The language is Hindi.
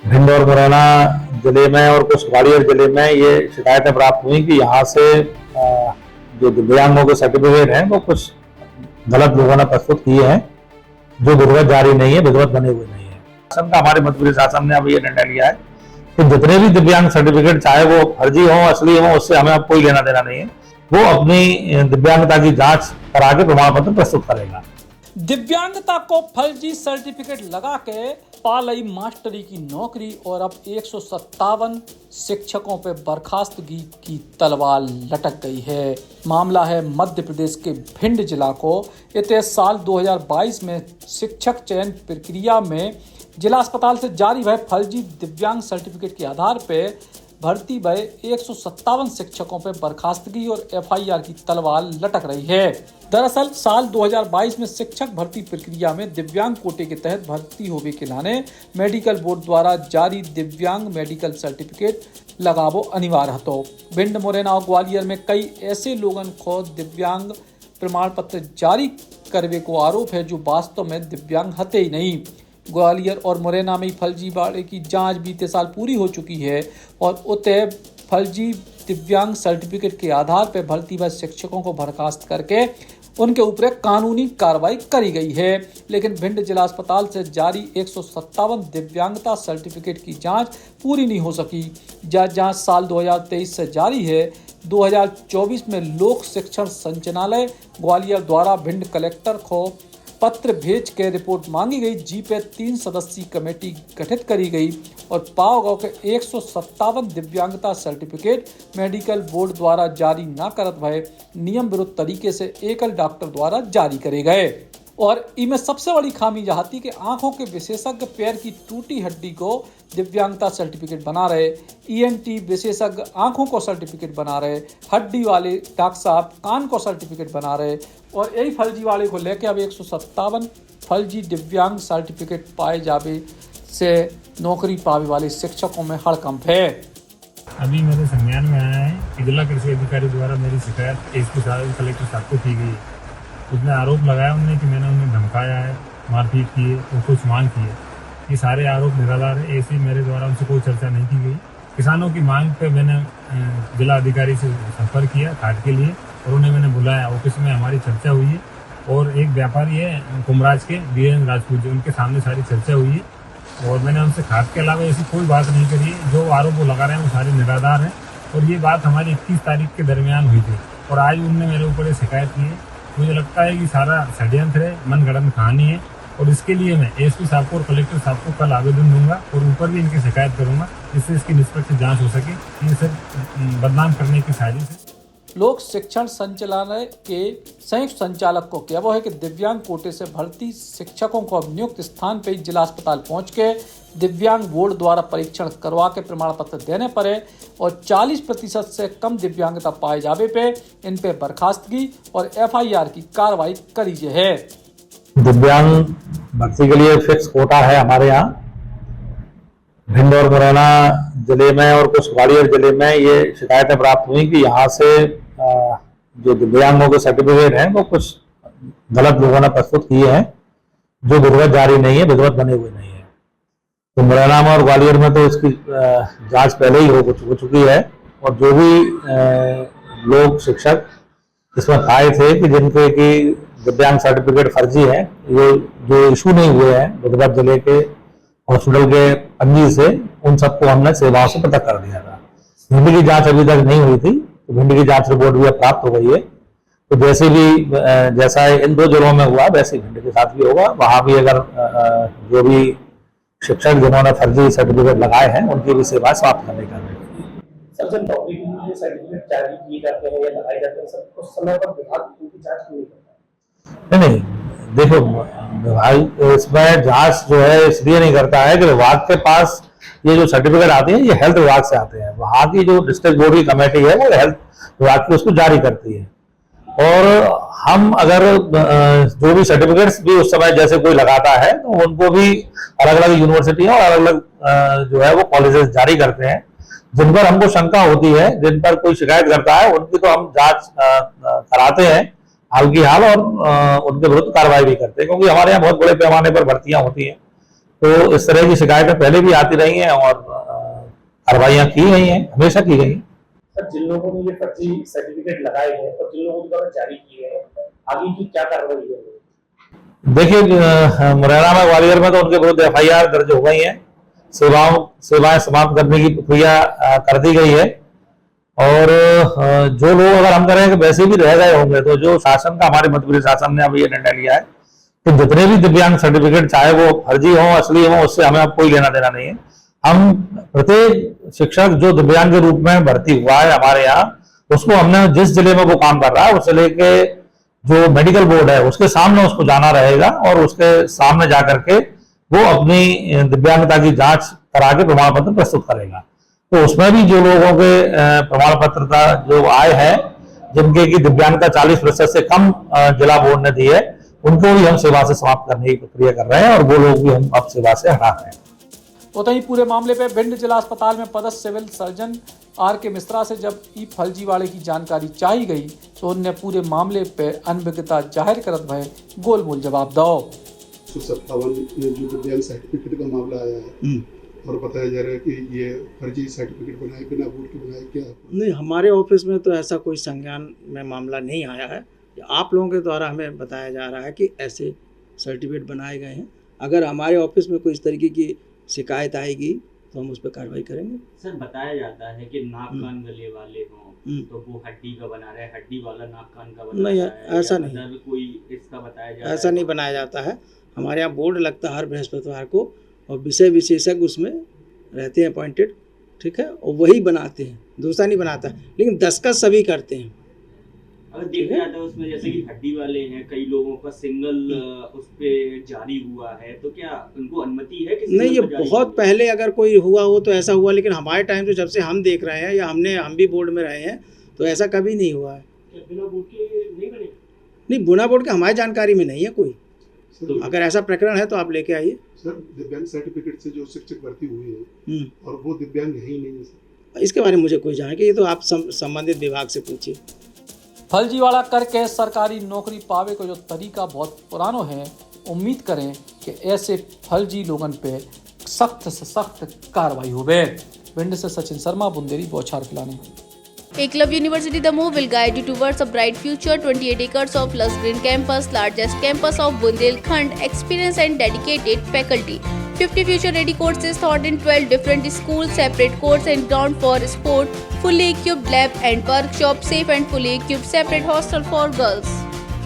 भिंड और मुरैना जिले में और कुछ ग्वालियर जिले में ये शिकायतें प्राप्त हुई कि यहाँ से जो दिव्यांगों के सर्टिफिकेट हैं वो कुछ गलत लोगों ने प्रस्तुत किए हैं, जो विधिवत जारी नहीं है, विधिवत बने हुए नहीं है। शासन का हमारे मध्य प्रदेश शासन ने अब ये निर्णय लिया है कि जितने भी दिव्यांग सर्टिफिकेट चाहे वो फर्जी हो असली हो, उससे हमें अब कोई लेना देना नहीं है। वो अपनी दिव्यांगता की जांच करा के प्रमाण पत्र प्रस्तुत करेगा। दिव्यांगता को फर्जी सर्टिफिकेट लगा के पालई मास्टरी की नौकरी और अब 157 शिक्षकों पर बर्खास्तगी की तलवार लटक गई है। मामला है मध्य प्रदेश के भिंड जिला को। इस साल 2022 में शिक्षक चयन प्रक्रिया में जिला अस्पताल से जारी हुए फर्जी दिव्यांग सर्टिफिकेट के आधार पर भर्ती भय 157 शिक्षकों पर बर्खास्तगी और एफआईआर की तलवार लटक रही है। दरअसल साल 2022 में शिक्षक भर्ती प्रक्रिया में दिव्यांग कोटे के तहत भर्ती होने के लाने मेडिकल बोर्ड द्वारा जारी दिव्यांग मेडिकल सर्टिफिकेट लगावो अनिवार्य हतो। भिंड, मुरैना और ग्वालियर में कई ऐसे लोगन को दिव्यांग प्रमाण पत्र जारी करने को आरोप है जो वास्तव में दिव्यांग हते ही नहीं। ग्वालियर और मुरैना में फर्जीवाड़े की जांच बीते साल पूरी हो चुकी है और उतः फर्जी दिव्यांग सर्टिफिकेट के आधार पर भर्ती व शिक्षकों को बर्खास्त करके उनके ऊपर कानूनी कार्रवाई करी गई है। लेकिन भिंड जिला अस्पताल से जारी 157 दिव्यांगता सर्टिफिकेट की जांच पूरी नहीं हो सकी। जांच साल 2023 से जारी है। 2024 में लोक शिक्षण संचालनालय ग्वालियर द्वारा भिंड कलेक्टर को पत्र भेज के रिपोर्ट मांगी गई। पे 3 सदस्यीय कमेटी गठित करी गई और पाव गांव के 157 दिव्यांगता सर्टिफिकेट मेडिकल बोर्ड द्वारा जारी न करत भय नियम विरुद्ध तरीके से एकल डॉक्टर द्वारा जारी करे गए। और इनमें सबसे बड़ी खामी यह थी कि आंखों के विशेषज्ञ पैर की टूटी हड्डी को दिव्यांगता सर्टिफिकेट बना रहे, ईएनटी विशेषज्ञ आंखों को सर्टिफिकेट बना रहे, हड्डी वाले डॉक्टर साहब कान को सर्टिफिकेट बना रहे और यही फर्जी वाले को लेकर अब 157 फर्जी दिव्यांग सर्टिफिकेट पाए जावे से नौकरी पावे वाले शिक्षकों में हड़कंप है। अभी मेरे संज्ञान में आया है कि जिला कृषि अधिकारी द्वारा मेरी शिकायत एसपी साहब कलेक्टर साहब को की गई है। उसने आरोप लगाया उन्हें कि मैंने उन्हें धमकाया है, मारपीट की है और कुछ मांग की है। ये सारे आरोप निराधार है। ऐसे मेरे द्वारा उनसे कोई चर्चा नहीं की गई। किसानों की मांग पे मैंने जिला अधिकारी से संपर्क किया खाद के लिए और उन्हें मैंने बुलाया। ऑफिस में हमारी चर्चा हुई है और एक व्यापारी है कुमराज के बीएन राजपूत जी, उनके सामने सारी चर्चा हुई है और मैंने उनसे खाद के अलावा ऐसी कोई बात नहीं करी है। जो आरोप वो लगा रहे हैं वो सारे निराधार हैं और ये बात हमारी 21 तारीख के दरमियान हुई थी और आज उनने मेरे ऊपर शिकायत की है। मुझे लगता है कि सारा षड्यंत्र है, मनगढ़ंत कहानी है और इसके लिए मैं एसपी साहब को और कलेक्टर साहब को कल आवेदन दूंगा और ऊपर भी इनकी शिकायत करूंगा जिससे इसकी निष्पक्ष जांच हो सके। ये सब बदनाम करने की साजिश है। लोक शिक्षण संचालनालय के संयुक्त संचालक को कहना है कि दिव्यांग कोटे से भर्ती शिक्षकों को अब नियुक्त स्थान पर जिला अस्पताल पहुंच के दिव्यांग बोर्ड द्वारा परीक्षण करवा के प्रमाण पत्र देने पड़े और 40% से कम दिव्यांगता पाए जावे पे इन पे बर्खास्तगी और एफआईआर की कार्रवाई करी है। दिव्यांग भर्ती के लिए फिक्स कोटा है हमारे यहाँ। भिंड और मुरैना जिले में और कुछ ग्वालियर जिले में ये शिकायतें प्राप्त हुई कि यहाँ से जो दिव्यांगों के सर्टिफिकेट हैं वो कुछ गलत लोगों ने प्रस्तुत किए हैं, जो विधिवत जारी नहीं है, विधिवत बने हुए नहीं है। तो मुरैना में और ग्वालियर में तो इसकी जांच पहले ही हो चुकी है और जो भी लोग शिक्षक इसमें पाए थे कि जिनके की दिव्यांग सर्टिफिकेट फर्जी है, ये जो इशू नहीं हुए हैं विधिवत जिले के हॉस्पिटल के पंजी से, उन सबको हमने सेवाओं से पृथक कर दिया था। भिंड की जांच अभी तक नहीं हुई थी, तो भिंड की जांच रिपोर्ट भी प्राप्त हो गई है। तो जैसे भी जैसा इन 2 जिलों में हुआ वैसे भिंड के साथ भी होगा। वहां भी अगर जो भी शिक्षक जिन्होंने फर्जी सर्टिफिकेट लगाए हैं उनकी भी सेवा समाप्त करने का सबसे नौकरी के लिए सर्टिफिकेट जारी किए जाते हैं या लगाए जाते हैं, सब कुछ समय पर विभाग उनकी जांच नहीं करता। नहीं, देखो विभाग इसमें जांच जो है इसलिए नहीं करता है कि विभाग के पास ये जो सर्टिफिकेट आते हैं ये हेल्थ विभाग से आते हैं। वहाँ की जो डिस्ट्रिक्ट बोर्ड की कमेटी है वो हेल्थ विभाग की उसको जारी करती है और हम अगर जो भी सर्टिफिकेट्स भी उस समय जैसे कोई लगाता है तो उनको भी अलग अलग यूनिवर्सिटियां और अलग अलग जो है वो कॉलेजेस जारी करते हैं। जिन पर हमको शंका होती है, जिन पर कोई शिकायत करता है, उनकी तो हम जांच कराते हैं हाल की हाल और उनके विरुद्ध कार्रवाई भी करते हैं, क्योंकि हमारे यहाँ बहुत बड़े पैमाने पर भर्तियां होती हैं। तो इस तरह की शिकायतें पहले भी आती रही हैं और कार्रवाइयां की गई हैं, हमेशा की गई। सर, जिन लोगों ने ये फर्जी सर्टिफिकेट लगाए हैं और जिन लोगों द्वारा जारी किए हैं, आगे की क्या कार्रवाई है? देखिए, मुरैना में, ग्वालियर में तो उनके विरुद्ध FIR दर्ज हो गई है, सेवाएं समाप्त करने की प्रक्रिया कर दी गई है। और जो लोग, अगर हम करें कि वैसे भी रह गए होंगे, तो जो शासन का, हमारे मध्य प्रदेश शासन ने अब ये निर्णय लिया है कि जितने भी दिव्यांग सर्टिफिकेट, चाहे वो फर्जी हो, असली हो, उससे हमें अब कोई लेना देना नहीं है। हम प्रत्येक शिक्षक जो दिव्यांग के रूप में भर्ती हुआ है हमारे यहाँ, उसको हमने जिस जिले में वो काम कर रहा है उस जिले के जो मेडिकल बोर्ड है उसके सामने उसको जाना रहेगा और उसके सामने जाकर के वो अपनी दिव्यांगता की जांच करा के प्रमाण पत्र प्रस्तुत करेगा। तो उसमें भी जो लोगों के प्रमाण पत्र का जो आय है, जिनके की दिव्यांगता 40% से कम जिला बोर्ड ने दी है, उनको भी हम सेवा से समाप्त करने की प्रक्रिया कर रहे हैं और वो लोग भी हम अब सेवा से हटा रहे हैं। वहीं पूरे मामले पे भिंड जिला अस्पताल में पदस्थ सिविल सर्जन RK मिश्रा से जब ई फर्जीवाड़े की जानकारी चाही गई तो उनने पूरे मामले पे अनभिज्ञता जाहिर करत भय गोल मोल जवाब दो। 157 में जो दिव्यांग सर्टिफिकेट का मामला आया है और बताया जा रहा है कि ये फर्जी सर्टिफिकेट बनाए, बिना बोर्ड के बनाए, क्या? नहीं, हमारे ऑफिस में तो ऐसा कोई संज्ञान में मामला नहीं आया है। आप लोगों के द्वारा हमें बताया जा रहा है कि ऐसे सर्टिफिकेट बनाए गए हैं। अगर हमारे ऑफिस में कोई इस तरीके की शिकायत आएगी तो हम उस पर कार्रवाई करेंगे। सर, बताया जाता है कि नाक कान गले वाले हों तो वो हड्डी का बना रहा है, हड्डी वाला नाक कान का बना नहीं, रहा है, ऐसा नहीं, कोई इसका बताया जाता है? ऐसा नहीं बनाया जाता है। हमारे यहाँ बोर्ड लगता है हर बृहस्पतिवार को और विषय विशेषज्ञ उसमें रहते हैं अपॉइंटेड, ठीक है, और वही बनाते हैं, दूसरा नहीं बनाता। लेकिन दस्तखत सभी करते हैं। अगर देखा जाता है उसमें जैसे कि हड्डी वाले हैं, कई लोगों का सिंगल उस पे जारी हुआ है, तो क्या उनको अनुमति है कि नहीं? ये बहुत पहले अगर कोई हुआ हो तो ऐसा हुआ, लेकिन हमारे टाइम तो जब से हम देख रहे हैं या हम भी बोर्ड में रहे हैं तो ऐसा कभी नहीं हुआ है। बिना बोर्ड के नहीं बने? नहीं, बिना बोर्ड के हमारी जानकारी में नहीं है कोई। तो अगर ऐसा प्रकरण है तो आप लेके आइए। सर, दिव्यांग सर्टिफिकेट से जो शिक्षक भर्ती हुए हैं और वो दिव्यांग है ही नहीं है सर, इसके बारे में मुझे कोई जानकारी, ये तो आप संबंधित विभाग से पूछिए। फर्जीवाड़ा करके सरकारी नौकरी पावे को जो तरीका बहुत पुरानो है, उम्मीद करें कि ऐसे फर्जी लोगन पे सख्त से सख्त कार्रवाई होवे। भिंड से सचिन शर्मा, बुंदेली, बौछार फैलाने। Eklavya University Damoh will guide you towards a bright future. 28 acres of lush green campus, largest campus of Bundelkhand, experienced and dedicated faculty. 50 future-ready courses taught in 12 different schools, separate courts and ground for sport, fully equipped lab and workshop, safe and fully equipped separate hostel for girls.